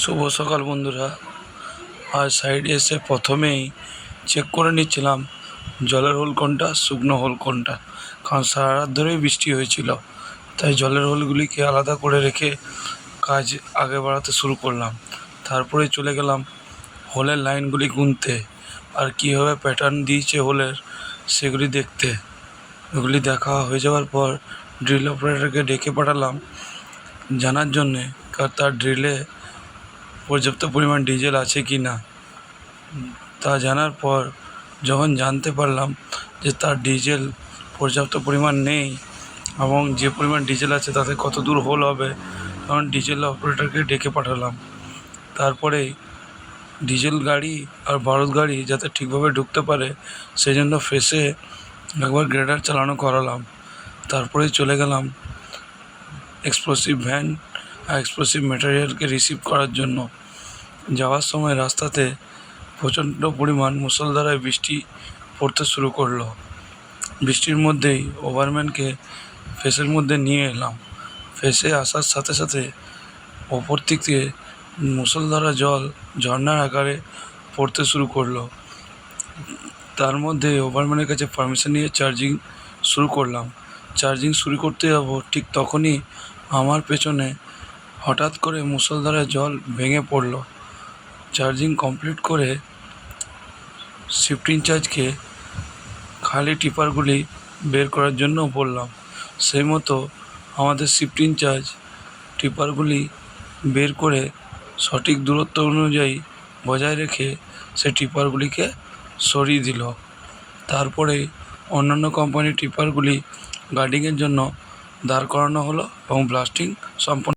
শুভ সকাল বন্ধুরা। আজ সাইডে এসে প্রথমেই চেক করে নিচ্ছিলাম জলের হোল কোনটা, শুকনো হোল কোনটা, কারণ সারা রাত ধরেই বৃষ্টি হয়েছিল। তাই জলের হোলগুলিকে আলাদা করে রেখে কাজ আগে বাড়াতে শুরু করলাম। তারপরে চলে গেলাম হোলের লাইনগুলি গুনতে আর কীভাবে প্যাটার্ন দিয়েছে হোলের সেগুলি দেখতে। এগুলি দেখা হয়ে যাওয়ার পর ড্রিল অপারেটরকে ডেকে পাঠালাম জানার জন্যে তার ড্রিলে পর্যাপ্ত পরিমাণ ডিজেল আছে কি না। তা জানার পর যখন জানতে পারলাম যে তার ডিজেল পর্যাপ্ত পরিমাণ নেই এবং যে পরিমাণ ডিজেল আছে তাতে কত দূর হোল হবে, তখন ডিজেল অপারেটরকে ডেকে পাঠালাম। তারপরে ডিজেল গাড়ি আর বারুদ গাড়ি যাতে ঠিকভাবে ঢুকতে পারে সেই জন্য ফেসে একবার গ্রেডার চালানো করালাম। তারপরে চলে গেলাম এক্সপ্লোসিভ ভ্যান আর এক্সপ্লোসিভ ম্যাটেরিয়ালকে রিসিভ করার জন্য। যাওয়ার সময় রাস্তাতে প্রচণ্ড পরিমাণ মুষলধারায় বৃষ্টি পড়তে শুরু করলো। বৃষ্টির মধ্যেই ওভারম্যানকে ফেসের মধ্যে নিয়ে এলাম। ফেসে আসার সাথে সাথে ওপর থেকে মুষলধারা জল ঝর্ণার আকারে পড়তে শুরু করলো। তার মধ্যে ওভারম্যানের কাছে পারমিশন নিয়ে চার্জিং শুরু করলাম। চার্জিং শুরু করতে যাব ঠিক তখনই আমার পেছনে হঠাৎ করে মুষলধারায় জল ভেঙে পড়লো। চার্জিং কমপ্লিট করে শিফট ইনচার্জকে খালি টিপারগুলি বের করার জন্য বললাম। সেই মতো আমাদের শিফট ইনচার্জ টিপারগুলি বের করে সঠিক দূরত্ব অনুযায়ী বজায় রেখে সে টিপারগুলিকে সরিয়ে দিল। তারপরে অন্যান্য কোম্পানির টিপারগুলি গার্ডিংয়ের জন্য দাঁড় করানো হলো এবং ব্লাস্টিং সম্পন্ন